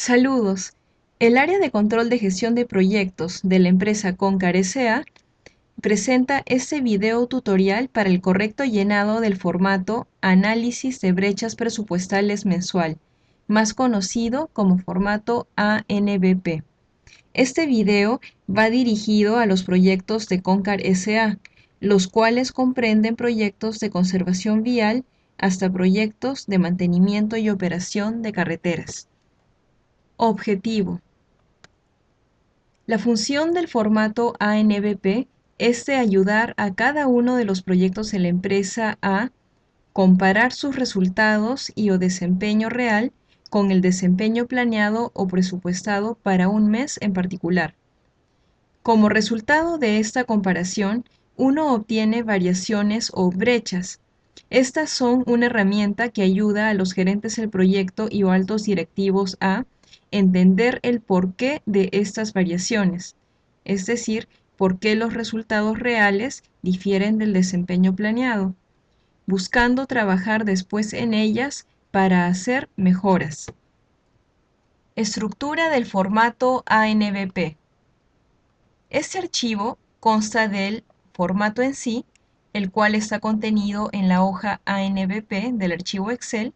Saludos. El área de control de gestión de proyectos de la empresa Concar S.A. presenta este video tutorial para el correcto llenado del formato Análisis de brechas presupuestales mensual, más conocido como formato ANBP. Este video va dirigido a los proyectos de Concar S.A., los cuales comprenden proyectos de conservación vial hasta proyectos de mantenimiento y operación de carreteras. Objetivo. La función del formato ANBP es de ayudar a cada uno de los proyectos de la empresa a comparar sus resultados y o desempeño real con el desempeño planeado o presupuestado para un mes en particular. Como resultado de esta comparación, uno obtiene variaciones o brechas. Estas son una herramienta que ayuda a los gerentes del proyecto y o altos directivos a entender el porqué de estas variaciones, es decir, por qué los resultados reales difieren del desempeño planeado, buscando trabajar después en ellas para hacer mejoras. Estructura del formato ANBP. Este archivo consta del formato en sí, el cual está contenido en la hoja ANBP del archivo Excel,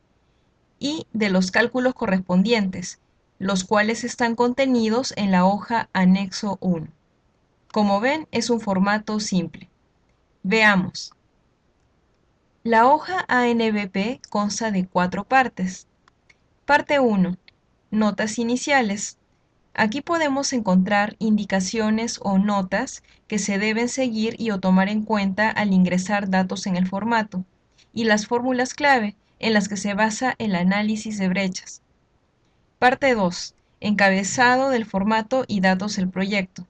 y de los cálculos correspondientes, los cuales están contenidos en la hoja anexo 1. Como ven, es un formato simple. Veamos. La hoja ANBP consta de 4 partes. Parte 1. Notas iniciales. Aquí podemos encontrar indicaciones o notas que se deben seguir y o tomar en cuenta al ingresar datos en el formato, y las fórmulas clave en las que se basa el análisis de brechas. Parte 2. Encabezado del formato y datos del proyecto.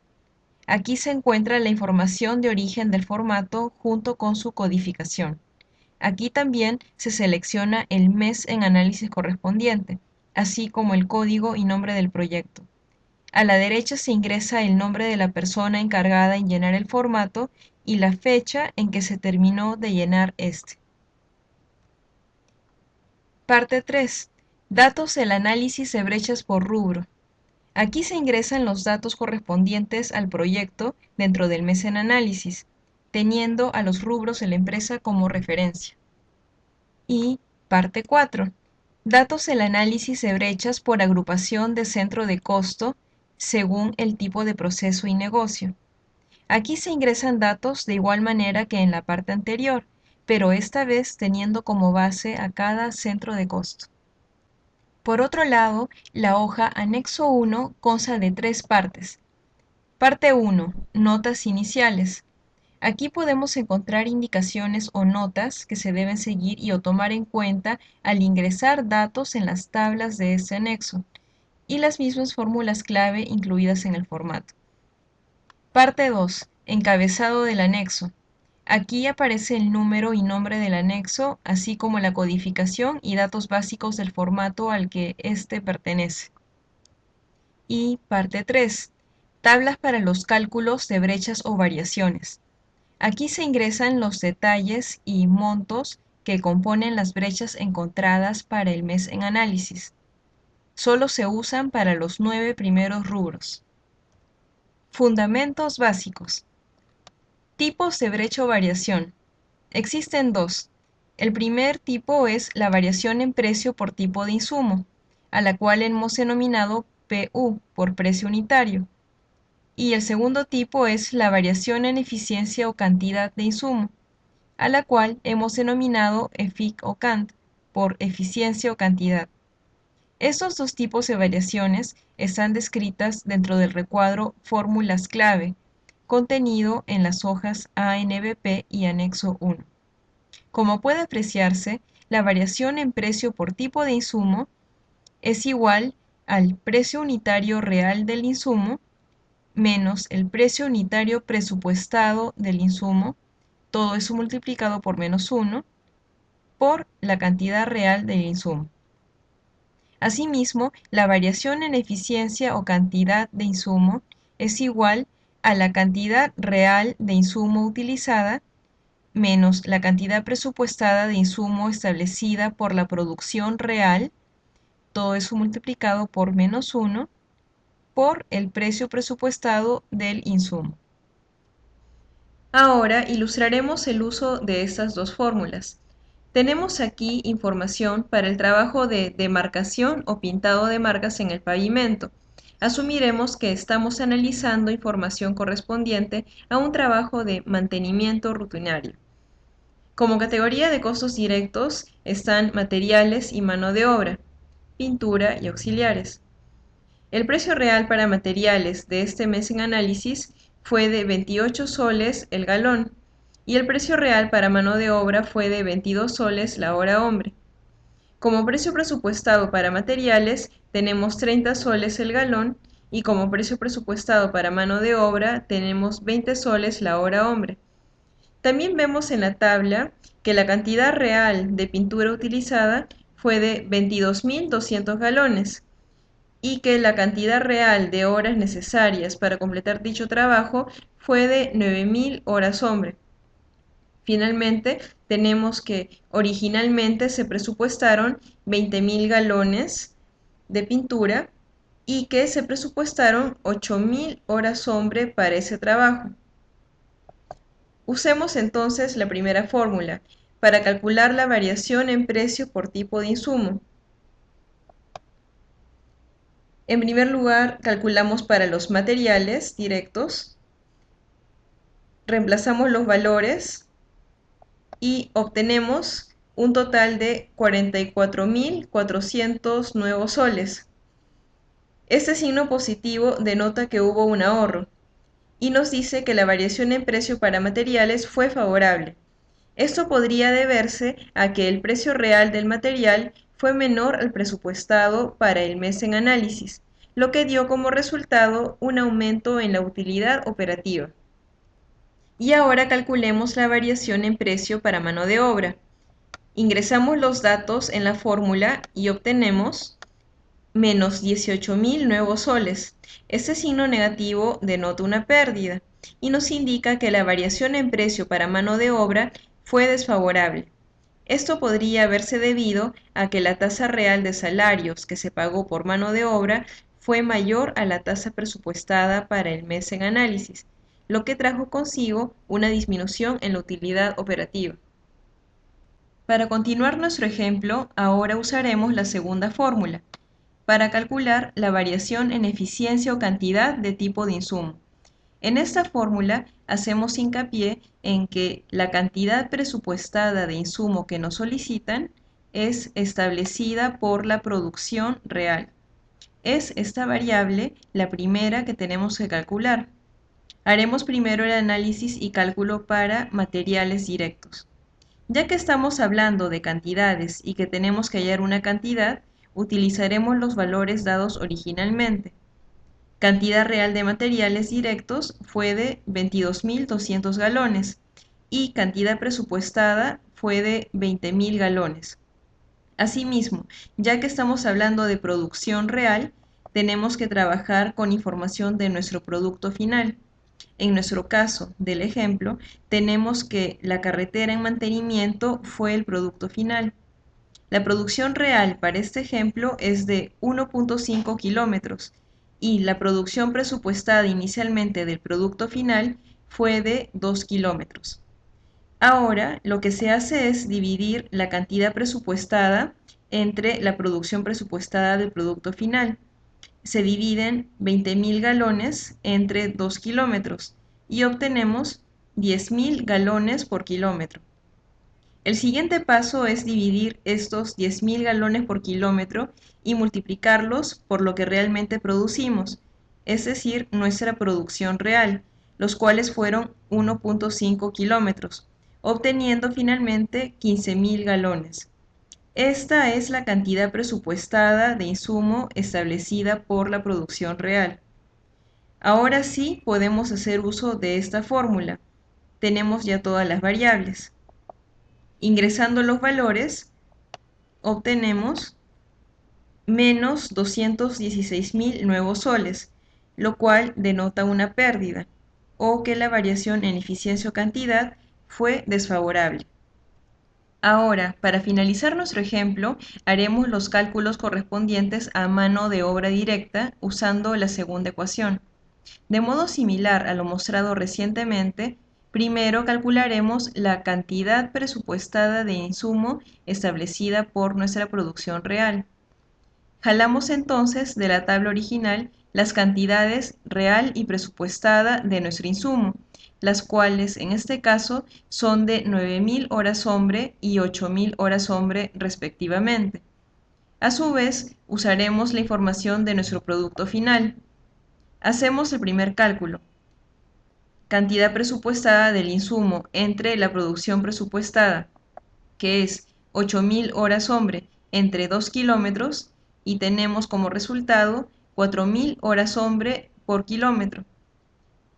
Aquí se encuentra la información de origen del formato junto con su codificación. Aquí también se selecciona el mes en análisis correspondiente, así como el código y nombre del proyecto. A la derecha se ingresa el nombre de la persona encargada en llenar el formato y la fecha en que se terminó de llenar este. Parte 3. Datos del análisis de brechas por rubro. Aquí se ingresan los datos correspondientes al proyecto dentro del mes en análisis, teniendo a los rubros de la empresa como referencia. Y parte 4. Datos del análisis de brechas por agrupación de centro de costo según el tipo de proceso y negocio. Aquí se ingresan datos de igual manera que en la parte anterior, pero esta vez teniendo como base a cada centro de costo. Por otro lado, la hoja anexo 1 consta de 3 partes. Parte 1. Notas iniciales. Aquí podemos encontrar indicaciones o notas que se deben seguir y o tomar en cuenta al ingresar datos en las tablas de este anexo, y las mismas fórmulas clave incluidas en el formato. Parte 2. Encabezado del anexo. Aquí aparece el número y nombre del anexo, así como la codificación y datos básicos del formato al que éste pertenece. Y parte 3. Tablas para los cálculos de brechas o variaciones. Aquí se ingresan los detalles y montos que componen las brechas encontradas para el mes en análisis. Solo se usan para los 9 primeros rubros. Fundamentos básicos. Tipos de brecha o variación. Existen dos. El primer tipo es la variación en precio por tipo de insumo, a la cual hemos denominado PU por precio unitario. Y el segundo tipo es la variación en eficiencia o cantidad de insumo, a la cual hemos denominado EFIC o CANT por eficiencia o cantidad. Estos dos tipos de variaciones están descritas dentro del recuadro Fórmulas clave, contenido en las hojas ANBP y anexo 1. Como puede apreciarse, la variación en precio por tipo de insumo es igual al precio unitario real del insumo menos el precio unitario presupuestado del insumo, todo eso multiplicado por menos 1, por la cantidad real del insumo. Asimismo, la variación en eficiencia o cantidad de insumo es igual a la cantidad real de insumo utilizada menos la cantidad presupuestada de insumo establecida por la producción real todo eso multiplicado por -1 por el precio presupuestado del insumo. Ahora ilustraremos el uso de estas dos fórmulas. Tenemos aquí información para el trabajo de demarcación o pintado de marcas en el pavimento. Asumiremos que estamos analizando información correspondiente a un trabajo de mantenimiento rutinario. Como categoría de costos directos están materiales y mano de obra, pintura y auxiliares. El precio real para materiales de este mes en análisis fue de 28 soles el galón y el precio real para mano de obra fue de 22 soles la hora hombre. Como precio presupuestado para materiales tenemos 30 soles el galón y como precio presupuestado para mano de obra tenemos 20 soles la hora hombre. También vemos en la tabla que la cantidad real de pintura utilizada fue de 22.200 galones y que la cantidad real de horas necesarias para completar dicho trabajo fue de 9.000 horas hombre. Finalmente, tenemos que originalmente se presupuestaron 20.000 galones de pintura y que se presupuestaron 8.000 horas hombre para ese trabajo. Usemos entonces la primera fórmula para calcular la variación en precio por tipo de insumo. En primer lugar, calculamos para los materiales directos, reemplazamos los valores y obtenemos un total de 44.400 nuevos soles. Este signo positivo denota que hubo un ahorro y nos dice que la variación en precio para materiales fue favorable. Esto podría deberse a que el precio real del material fue menor al presupuestado para el mes en análisis, lo que dio como resultado un aumento en la utilidad operativa. Y ahora calculemos la variación en precio para mano de obra. Ingresamos los datos en la fórmula y obtenemos menos 18.000 nuevos soles. Este signo negativo denota una pérdida y nos indica que la variación en precio para mano de obra fue desfavorable. Esto podría haberse debido a que la tasa real de salarios que se pagó por mano de obra fue mayor a la tasa presupuestada para el mes en análisis, lo que trajo consigo una disminución en la utilidad operativa. Para continuar nuestro ejemplo, ahora usaremos la segunda fórmula, para calcular la variación en eficiencia o cantidad de tipo de insumo. En esta fórmula hacemos hincapié en que la cantidad presupuestada de insumo que nos solicitan es establecida por la producción real. Es esta variable la primera que tenemos que calcular. Haremos primero el análisis y cálculo para materiales directos. Ya que estamos hablando de cantidades y que tenemos que hallar una cantidad, utilizaremos los valores dados originalmente. Cantidad real de materiales directos fue de 22.200 galones y cantidad presupuestada fue de 20.000 galones. Asimismo, ya que estamos hablando de producción real, tenemos que trabajar con información de nuestro producto final. En nuestro caso del ejemplo, tenemos que la carretera en mantenimiento fue el producto final. La producción real para este ejemplo es de 1.5 kilómetros y la producción presupuestada inicialmente del producto final fue de 2 kilómetros. Ahora lo que se hace es dividir la cantidad presupuestada entre la producción presupuestada del producto final. Se dividen 20.000 galones entre 2 kilómetros y obtenemos 10.000 galones por kilómetro. El siguiente paso es dividir estos 10.000 galones por kilómetro y multiplicarlos por lo que realmente producimos, es decir, nuestra producción real, los cuales fueron 1.5 kilómetros, obteniendo finalmente 15.000 galones. Esta es la cantidad presupuestada de insumo establecida por la producción real. Ahora sí podemos hacer uso de esta fórmula. Tenemos ya todas las variables. Ingresando los valores, obtenemos menos 216.000 nuevos soles, lo cual denota una pérdida, o que la variación en eficiencia o cantidad fue desfavorable. Ahora, para finalizar nuestro ejemplo, haremos los cálculos correspondientes a mano de obra directa usando la segunda ecuación. De modo similar a lo mostrado recientemente, primero calcularemos la cantidad presupuestada de insumo establecida por nuestra producción real. Jalamos entonces de la tabla original las cantidades real y presupuestada de nuestro insumo, las cuales en este caso son de 9.000 horas hombre y 8.000 horas hombre respectivamente. A su vez, usaremos la información de nuestro producto final. Hacemos el primer cálculo. Cantidad presupuestada del insumo entre la producción presupuestada, que es 8.000 horas hombre entre 2 kilómetros, y tenemos como resultado 4.000 horas hombre por kilómetro.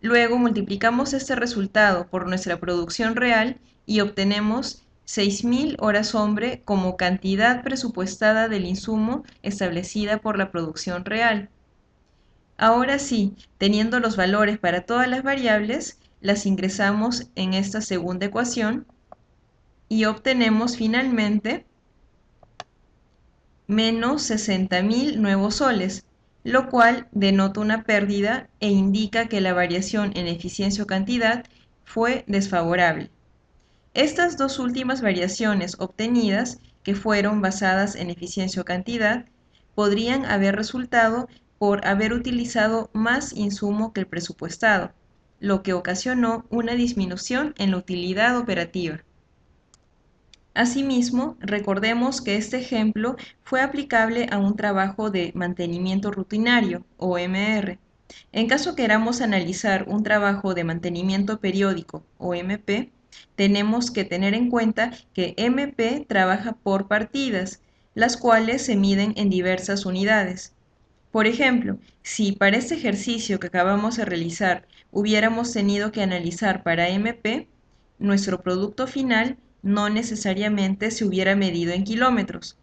Luego multiplicamos este resultado por nuestra producción real y obtenemos 6.000 horas hombre como cantidad presupuestada del insumo establecida por la producción real. Ahora sí, teniendo los valores para todas las variables, las ingresamos en esta segunda ecuación y obtenemos finalmente menos 60.000 nuevos soles, lo cual denota una pérdida e indica que la variación en eficiencia o cantidad fue desfavorable. Estas dos últimas variaciones obtenidas, que fueron basadas en eficiencia o cantidad, podrían haber resultado por haber utilizado más insumo que el presupuestado, lo que ocasionó una disminución en la utilidad operativa. Asimismo, recordemos que este ejemplo fue aplicable a un trabajo de mantenimiento rutinario, o MR. En caso queramos analizar un trabajo de mantenimiento periódico, o MP, tenemos que tener en cuenta que MP trabaja por partidas, las cuales se miden en diversas unidades. Por ejemplo, si para este ejercicio que acabamos de realizar hubiéramos tenido que analizar para MP, nuestro producto final no necesariamente se hubiera medido en kilómetros.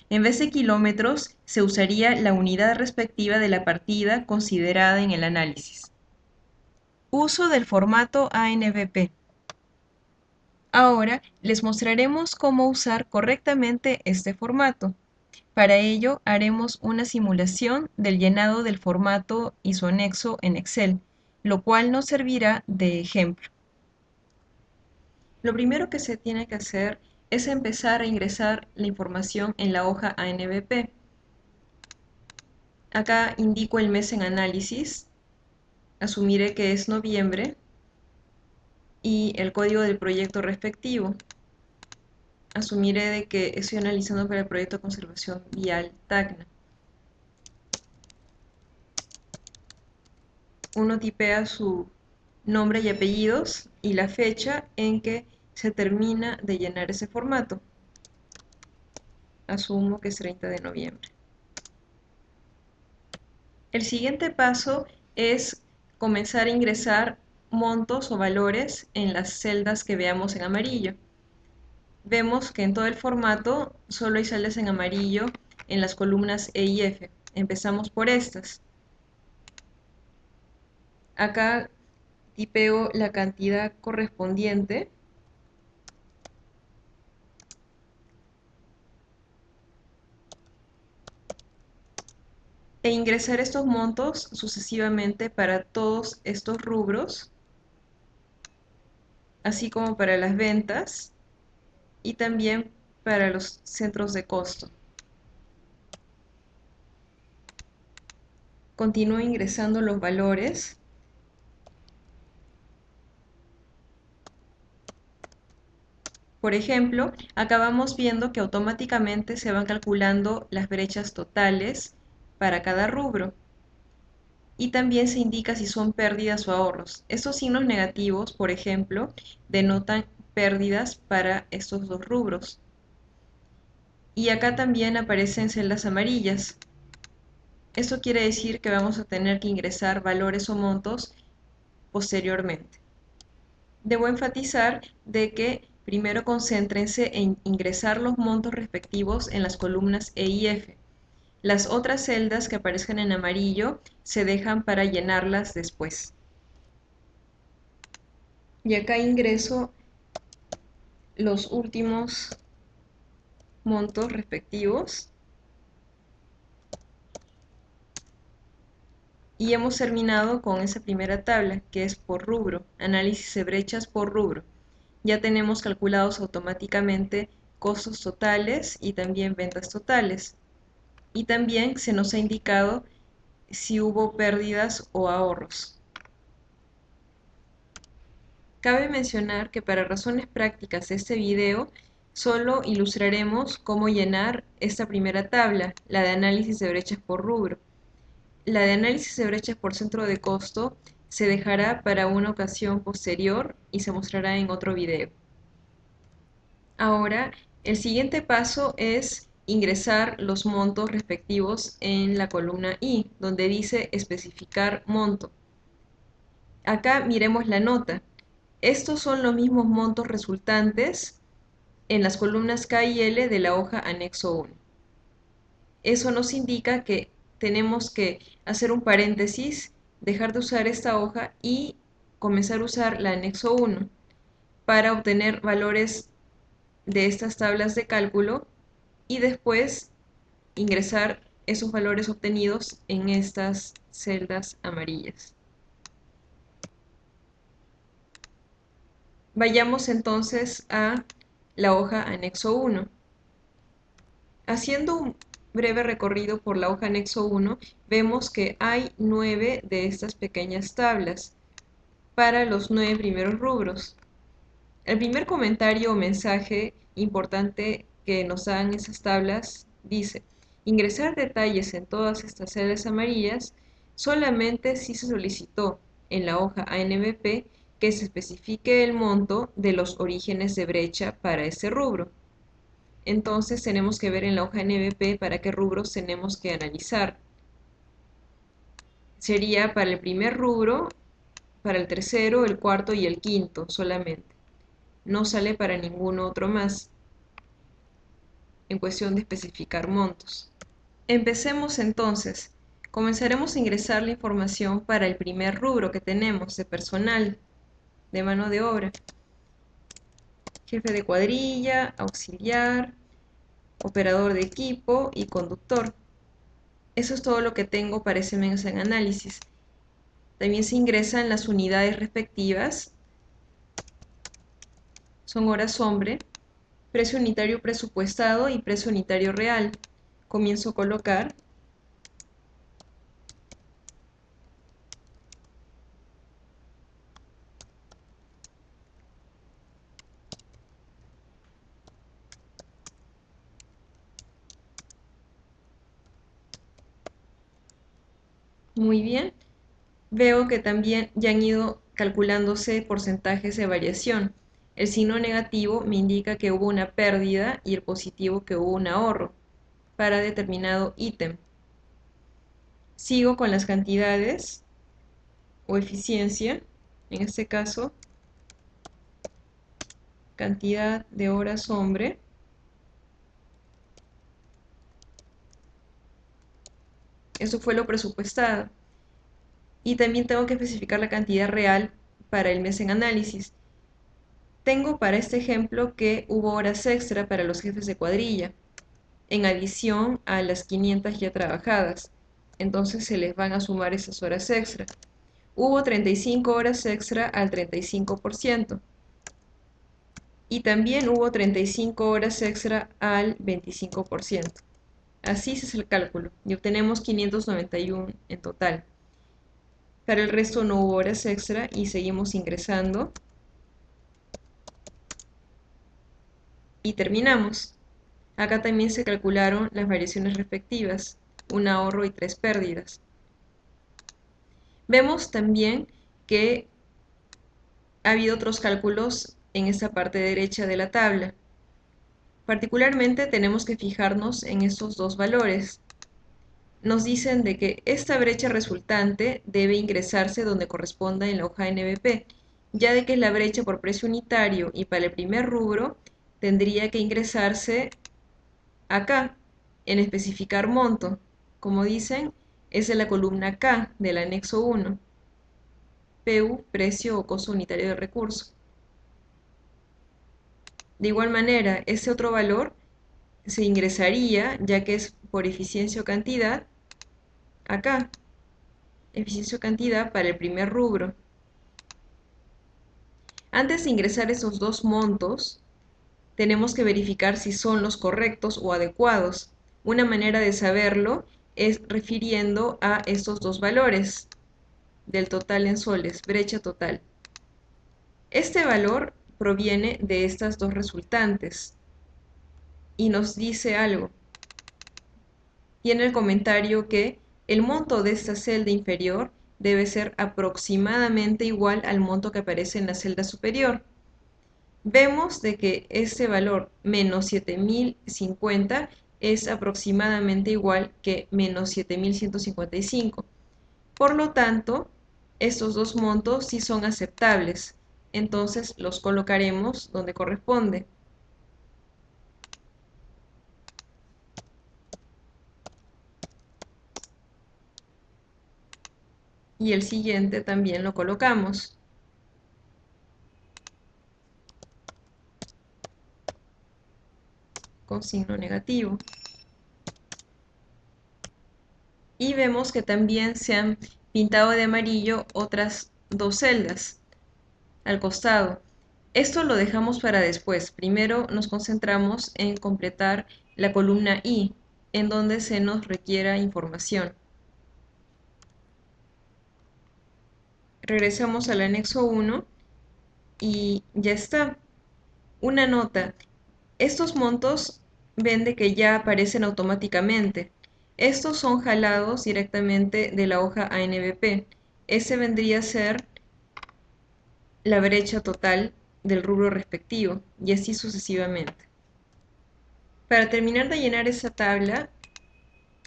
En vez de kilómetros, se usaría la unidad respectiva de la partida considerada en el análisis. Uso del formato ANBP. Ahora les mostraremos cómo usar correctamente este formato. Para ello haremos una simulación del llenado del formato y su anexo en Excel, lo cual nos servirá de ejemplo. Lo primero que se tiene que hacer es empezar a ingresar la información en la hoja ANBP. Acá indico el mes en análisis, asumiré que es noviembre, y el código del proyecto respectivo. Asumiré de que estoy analizando para el proyecto de conservación vial Tacna. Uno tipea su nombre y apellidos y la fecha en que se termina de llenar ese formato. Asumo que es 30 de noviembre. El siguiente paso es comenzar a ingresar montos o valores en las celdas que veamos en amarillo. Vemos que en todo el formato solo hay celdas en amarillo en las columnas E y F. Empezamos por estas. Acá tipeo la cantidad correspondiente e ingresar estos montos sucesivamente para todos estos rubros, así como para las ventas y también para los centros de costo. Continúo ingresando los valores. Por ejemplo, acabamos viendo que automáticamente se van calculando las brechas totales para cada rubro. Y también se indica si son pérdidas o ahorros. Estos signos negativos, por ejemplo, denotan pérdidas para estos dos rubros. Y acá también aparecen celdas amarillas. Esto quiere decir que vamos a tener que ingresar valores o montos posteriormente. Debo enfatizar de que primero concéntrense en ingresar los montos respectivos en las columnas E y F. Las otras celdas que aparezcan en amarillo se dejan para llenarlas después. Y acá ingreso los últimos montos respectivos. Y hemos terminado con esa primera tabla, que es por rubro, análisis de brechas por rubro. Ya tenemos calculados automáticamente costos totales y también ventas totales. Y también se nos ha indicado si hubo pérdidas o ahorros. Cabe mencionar que para razones prácticas de este video, solo ilustraremos cómo llenar esta primera tabla, la de análisis de brechas por rubro. La de análisis de brechas por centro de costo se dejará para una ocasión posterior y se mostrará en otro video. Ahora, el siguiente paso es ingresar los montos respectivos en la columna I, donde dice especificar monto. Acá miremos la nota. Estos son los mismos montos resultantes en las columnas K y L de la hoja anexo 1. Eso nos indica que tenemos que hacer un paréntesis, dejar de usar esta hoja y comenzar a usar la anexo 1 para obtener valores de estas tablas de cálculo y después ingresar esos valores obtenidos en estas celdas amarillas. Vayamos entonces a la hoja anexo 1. Haciendo un breve recorrido por la hoja anexo 1, vemos que hay 9 de estas pequeñas tablas para los 9 primeros rubros. El primer comentario o mensaje importante que nos dan esas tablas dice: ingresar detalles en todas estas celdas amarillas solamente si se solicitó en la hoja ANBP que se especifique el monto de los orígenes de brecha para ese rubro. Entonces tenemos que ver en la hoja NBP para qué rubros tenemos que analizar. Sería para el primer rubro, para el tercero, el cuarto y el quinto solamente. No sale para ningún otro más en cuestión de especificar montos. Empecemos entonces. Comenzaremos a ingresar la información para el primer rubro que tenemos de personal, de mano de obra. Jefe de cuadrilla, auxiliar, operador de equipo y conductor. Eso es todo lo que tengo para ese mes en análisis. También se ingresan las unidades respectivas. Son horas hombre, precio unitario presupuestado y precio unitario real. Comienzo a colocar. Muy bien. Veo que también ya han ido calculándose porcentajes de variación. El signo negativo me indica que hubo una pérdida y el positivo que hubo un ahorro para determinado ítem. Sigo con las cantidades o eficiencia, en este caso, cantidad de horas hombre. Eso fue lo presupuestado. Y también tengo que especificar la cantidad real para el mes en análisis. Tengo para este ejemplo que hubo horas extra para los jefes de cuadrilla, en adición a las 500 ya trabajadas. Entonces se les van a sumar esas horas extra. Hubo 35 horas extra al 35%. Y también hubo 35 horas extra al 25%. Así se hace el cálculo y obtenemos 591 en total. Para el resto no hubo horas extra y seguimos ingresando. Y terminamos. Acá también se calcularon las variaciones respectivas, un ahorro y 3 pérdidas. Vemos también que ha habido otros cálculos en esta parte derecha de la tabla. Particularmente tenemos que fijarnos en estos dos valores. Nos dicen de que esta brecha resultante debe ingresarse donde corresponda en la hoja NBP, ya de que es la brecha por precio unitario y para el primer rubro tendría que ingresarse acá, en especificar monto. Como dicen, es en la columna K del anexo 1, PU, precio o costo unitario de recurso. De igual manera, ese otro valor se ingresaría, ya que es por eficiencia o cantidad, acá, eficiencia o cantidad para el primer rubro. Antes de ingresar esos dos montos, tenemos que verificar si son los correctos o adecuados. Una manera de saberlo es refiriendo a estos dos valores del total en soles, brecha total. Este valor proviene de estas dos resultantes y nos dice algo. Tiene el comentario que el monto de esta celda inferior debe ser aproximadamente igual al monto que aparece en la celda superior. Vemos de que este valor menos 7050 es aproximadamente igual que menos 7155. Por lo tanto, estos dos montos sí son aceptables, entonces los colocaremos donde corresponde. Y el siguiente también lo colocamos. Con signo negativo. Y vemos que también se han pintado de amarillo otras dos celdas al costado. Esto lo dejamos para después. Primero nos concentramos en completar la columna I, en donde se nos requiera información. Regresamos al anexo 1 y ya está. Una nota. Estos montos ven de que ya aparecen automáticamente. Estos son jalados directamente de la hoja ANBP. Ese vendría a ser la brecha total del rubro respectivo y así sucesivamente. Para terminar de llenar esa tabla,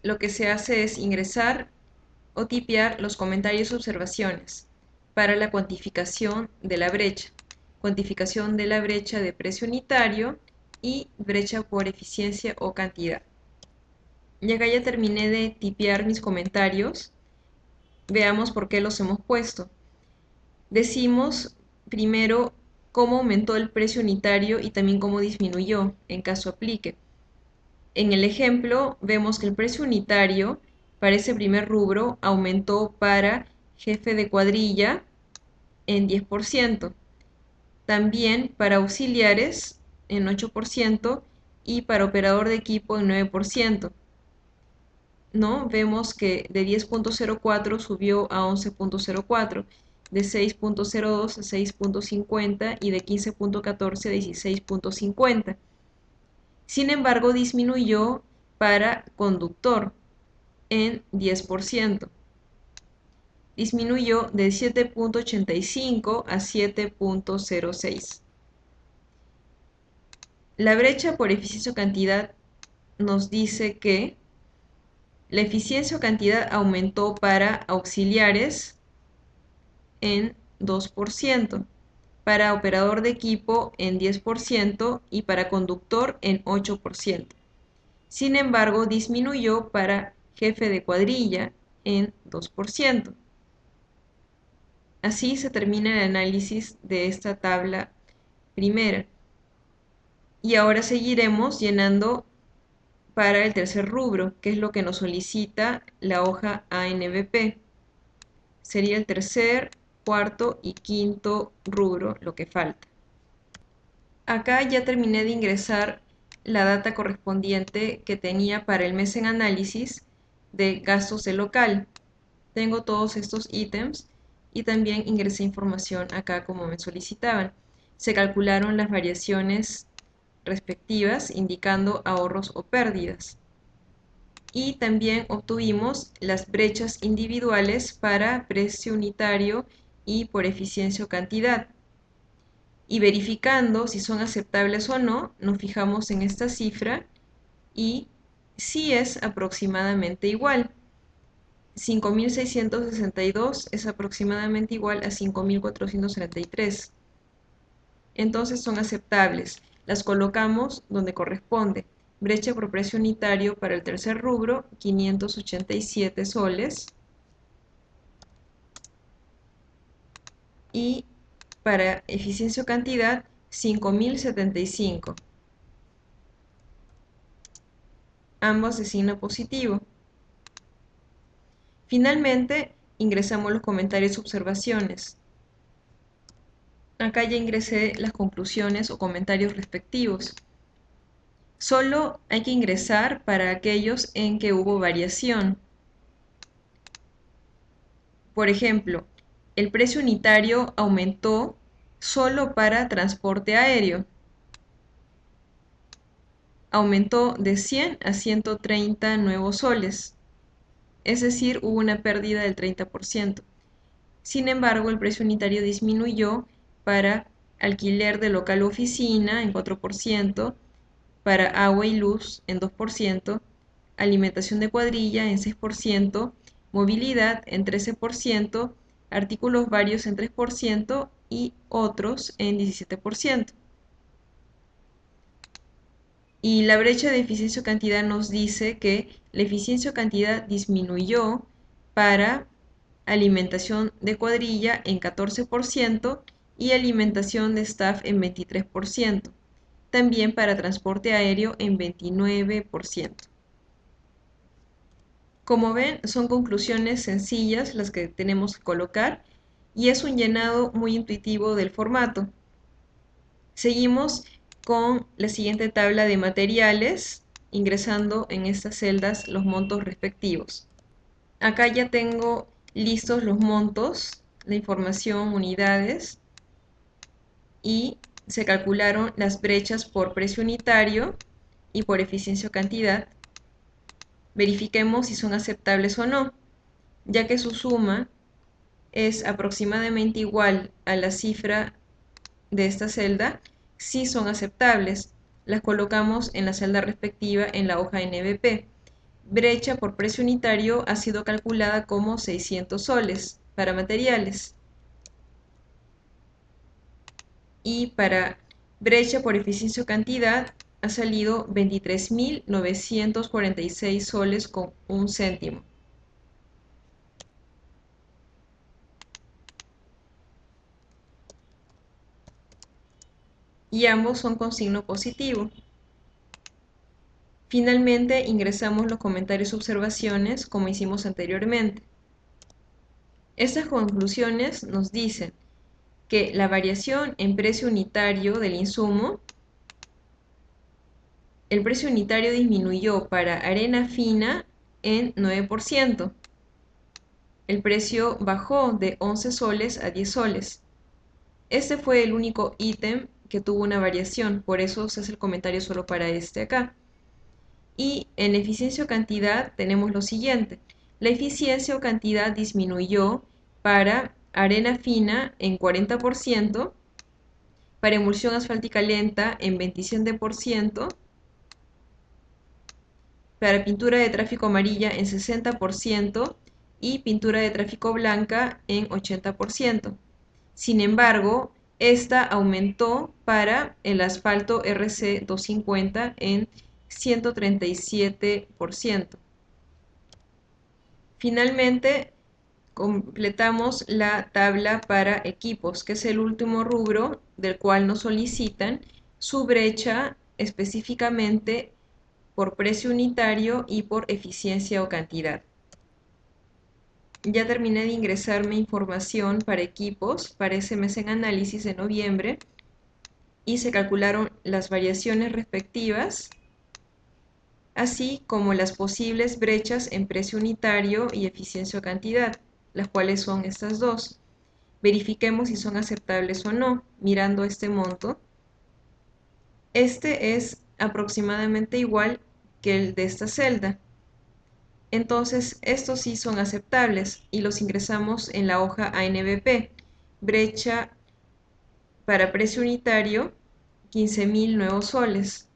lo que se hace es ingresar o tipear los comentarios y observaciones para la cuantificación de la brecha. Cuantificación de la brecha de precio unitario y brecha por eficiencia o cantidad. Y acá ya terminé de tipear mis comentarios. Veamos por qué los hemos puesto. Decimos primero cómo aumentó el precio unitario y también cómo disminuyó en caso aplique. En el ejemplo vemos que el precio unitario para ese primer rubro aumentó para jefe de cuadrilla en 10%, también para auxiliares en 8% y para operador de equipo en 9%. ¿No? Vemos que de 10.04 subió a 11.04, de 6.02 a 6.50 y de 15.14 a 16.50. Sin embargo, disminuyó para conductor en 10%. Disminuyó de 7.85 a 7.06. La brecha por eficiencia o cantidad nos dice que la eficiencia o cantidad aumentó para auxiliares en 2%, para operador de equipo en 10% y para conductor en 8%. Sin embargo, disminuyó para jefe de cuadrilla en 2%. Así se termina el análisis de esta tabla primera. Y ahora seguiremos llenando para el tercer rubro, que es lo que nos solicita la hoja ANBP. Sería el tercer, cuarto y quinto rubro lo que falta. Acá ya terminé de ingresar la data correspondiente que tenía para el mes en análisis de gastos de local. Tengo todos estos ítems y también ingresé información acá como me solicitaban. Se calcularon las variaciones respectivas indicando ahorros o pérdidas. Y también obtuvimos las brechas individuales para precio unitario y por eficiencia o cantidad. Y verificando si son aceptables o no, nos fijamos en esta cifra y si es aproximadamente igual. 5.662 es aproximadamente igual a 5.433. Entonces son aceptables. Las colocamos donde corresponde. Brecha por precio unitario para el tercer rubro, 587 soles. Y para eficiencia o cantidad, 5.075. ambos de signo positivo. Finalmente, ingresamos los comentarios y observaciones. Acá ya ingresé las conclusiones o comentarios respectivos. Solo hay que ingresar para aquellos en que hubo variación. Por ejemplo, el precio unitario aumentó solo para transporte aéreo. Aumentó de 100 a 130 nuevos soles, es decir, hubo una pérdida del 30%. Sin embargo, el precio unitario disminuyó para alquiler de local o oficina en 4%, para agua y luz en 2%, alimentación de cuadrilla en 6%, movilidad en 13%, artículos varios en 3% y otros en 17%. Y la brecha de eficiencia o cantidad nos dice que la eficiencia o cantidad disminuyó para alimentación de cuadrilla en 14% y alimentación de staff en 23%. También para transporte aéreo en 29%. Como ven, son conclusiones sencillas las que tenemos que colocar y es un llenado muy intuitivo del formato. Seguimos con la siguiente tabla de materiales, ingresando en estas celdas los montos respectivos. Acá ya tengo listos los montos, la información, unidades, y se calcularon las brechas por precio unitario y por eficiencia o cantidad. Verifiquemos si son aceptables o no, ya que su suma es aproximadamente igual a la cifra de esta celda. Si son aceptables, las colocamos en la celda respectiva en la hoja NBP. Brecha por precio unitario ha sido calculada como 600 soles para materiales. Y para brecha por eficiencia o cantidad ha salido 23.946 soles con un céntimo. Y ambos son con signo positivo. Finalmente ingresamos los comentarios y observaciones como hicimos anteriormente. Estas conclusiones nos dicen que la variación en precio unitario del insumo, el precio unitario disminuyó para arena fina en 9%. El precio bajó de 11 soles a 10 soles. Este fue el único ítem que tuvo una variación, por eso se hace el comentario solo para este acá. Y en eficiencia o cantidad tenemos lo siguiente. La eficiencia o cantidad disminuyó para arena fina en 40%, para emulsión asfáltica lenta en 27%, para pintura de tráfico amarilla en 60% y pintura de tráfico blanca en 80%. Sin embargo, esta aumentó para el asfalto RC 250 en 137%. Finalmente, completamos la tabla para equipos, que es el último rubro del cual nos solicitan su brecha específicamente por precio unitario y por eficiencia o cantidad. Ya terminé de ingresar mi información para equipos para ese mes en análisis de noviembre y se calcularon las variaciones respectivas, así como las posibles brechas en precio unitario y eficiencia o cantidad, las cuales son estas dos. Verifiquemos si son aceptables o no, mirando este monto. Este es aproximadamente igual que el de esta celda. Entonces, estos sí son aceptables y los ingresamos en la hoja ANBP. Brecha para precio unitario, 15.000 nuevos soles.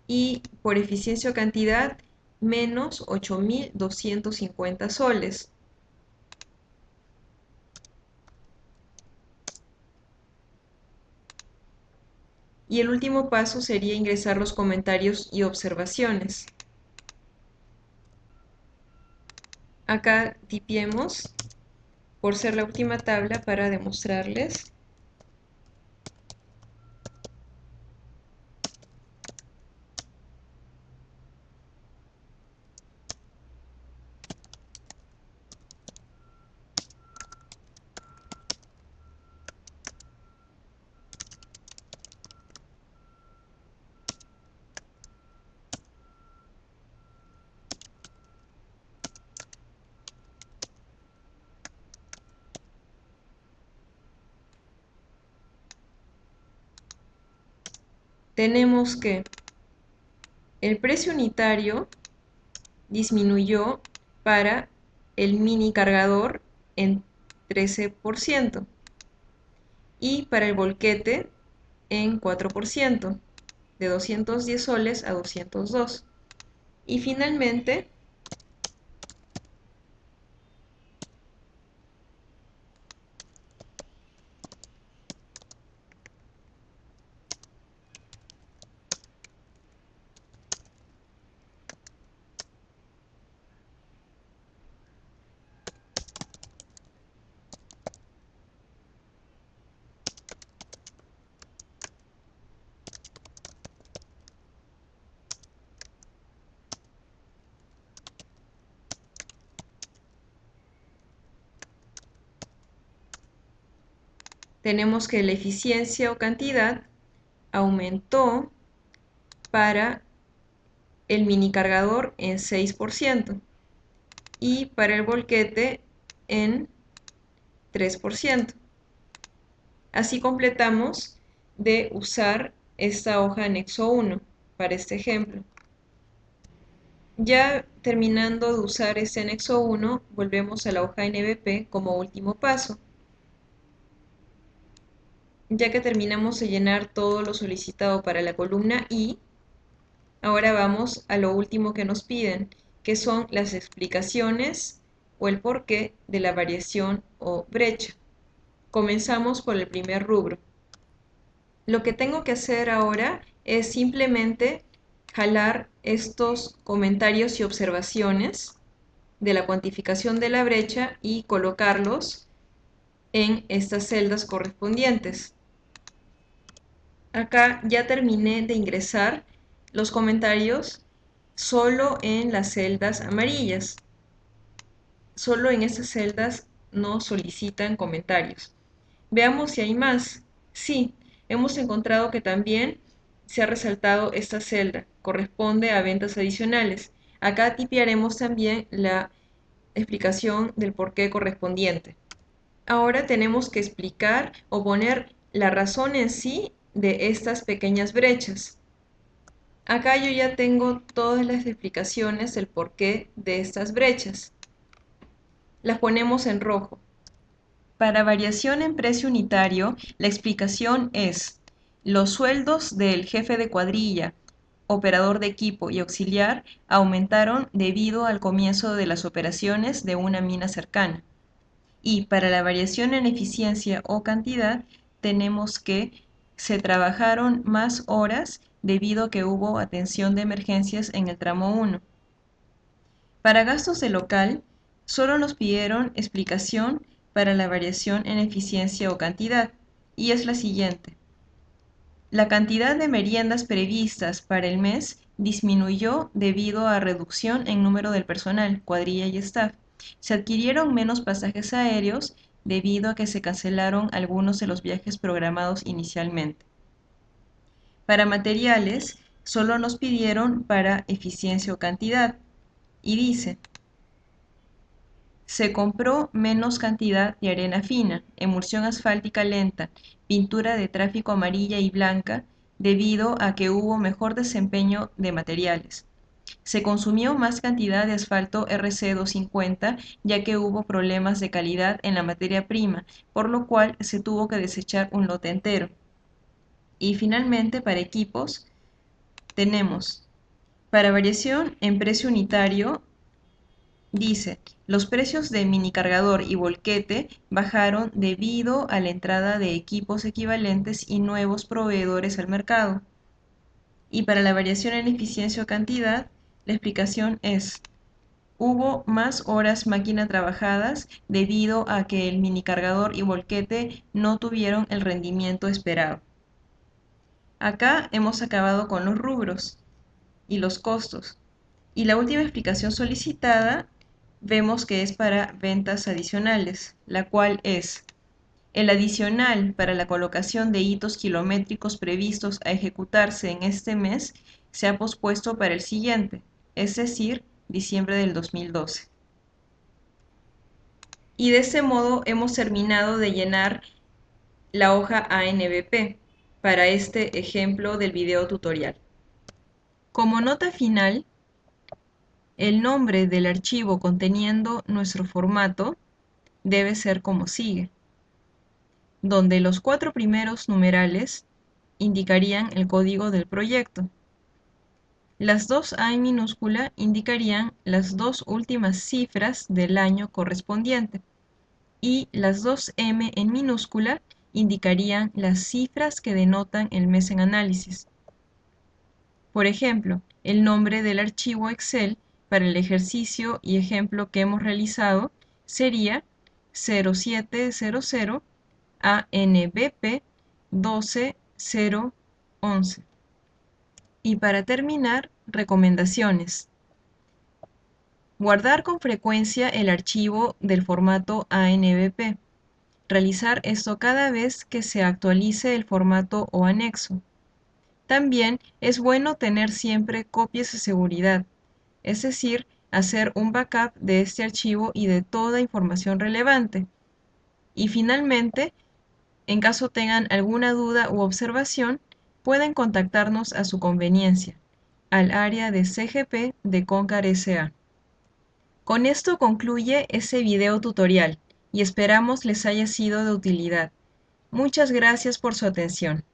Y por eficiencia o cantidad, menos 8.250 soles. Y el último paso sería ingresar los comentarios y observaciones. Acá tipiemos por ser la última tabla para demostrarles. tenemos que el precio unitario disminuyó para el mini cargador en 13% y para el volquete en 4%, de 210 soles a 202. Y finalmente, tenemos que la eficiencia o cantidad aumentó para el mini cargador en 6% y para el volquete en 3%. Así completamos de usar esta hoja anexo 1 para este ejemplo. Ya terminando de usar este anexo 1, volvemos a la hoja NBP como último paso. Ya que terminamos de llenar todo lo solicitado para la columna I, ahora vamos a lo último que nos piden, que son las explicaciones o el porqué de la variación o brecha. Comenzamos por el primer rubro. Lo que tengo que hacer ahora es simplemente jalar estos comentarios y observaciones de la cuantificación de la brecha y colocarlos en estas celdas correspondientes. Acá ya terminé de ingresar los comentarios solo en las celdas amarillas. Solo en estas celdas no solicitan comentarios. Veamos si hay más. Sí, hemos encontrado que también se ha resaltado esta celda. Corresponde a ventas adicionales. Acá tipiaremos también la explicación del porqué correspondiente. Ahora tenemos que explicar o poner la razón en sí de estas pequeñas brechas. Acá yo ya tengo todas las explicaciones del porqué de estas brechas. Las ponemos en rojo. Para variación en precio unitario, la explicación es: los sueldos del jefe de cuadrilla, operador de equipo y auxiliar aumentaron debido al comienzo de las operaciones de una mina cercana. Y para la variación en eficiencia o cantidad, tenemos que se trabajaron más horas debido a que hubo atención de emergencias en el tramo 1. Para gastos de local, solo nos pidieron explicación para la variación en eficiencia o cantidad, y es la siguiente. La cantidad de meriendas previstas para el mes disminuyó debido a reducción en número del personal, cuadrilla y staff. Se adquirieron menos pasajes aéreos debido a que se cancelaron algunos de los viajes programados inicialmente. Para materiales, solo nos pidieron para eficiencia o cantidad, y dice: se compró menos cantidad de arena fina, emulsión asfáltica lenta, pintura de tráfico amarilla y blanca, debido a que hubo mejor desempeño de materiales. Se consumió más cantidad de asfalto RC250, ya que hubo problemas de calidad en la materia prima, por lo cual se tuvo que desechar un lote entero. Y finalmente, para equipos, tenemos para variación en precio unitario. Dice: los precios de minicargador y volquete bajaron debido a la entrada de equipos equivalentes y nuevos proveedores al mercado. Y para la variación en eficiencia o cantidad, la explicación es: hubo más horas máquina trabajadas debido a que el minicargador y volquete no tuvieron el rendimiento esperado. Acá hemos acabado con los rubros y los costos. Y la última explicación solicitada vemos que es para ventas adicionales, la cual es: el adicional para la colocación de hitos kilométricos previstos a ejecutarse en este mes se ha pospuesto para el siguiente, es decir, diciembre del 2012. Y de este modo hemos terminado de llenar la hoja ANBP. para este ejemplo del video tutorial. Como nota final, el nombre del archivo conteniendo nuestro formato debe ser como sigue, donde los 4 primeros numerales indicarían el código del proyecto. Las 2A en minúscula indicarían las 2 últimas cifras del año correspondiente y las 2M en minúscula indicarían las cifras que denotan el mes en análisis. Por ejemplo, el nombre del archivo Excel para el ejercicio y ejemplo que hemos realizado sería 0700 ANBP 12011. Y para terminar, recomendaciones. Guardar con frecuencia el archivo del formato ANBP. Realizar esto cada vez que se actualice el formato o anexo. También es bueno tener siempre copias de seguridad, es decir, hacer un backup de este archivo y de toda información relevante. Y finalmente, en caso tengan alguna duda u observación, pueden contactarnos a su conveniencia, al área de CGP de Concar S.A. Con esto concluye ese video tutorial y esperamos les haya sido de utilidad. Muchas gracias por su atención.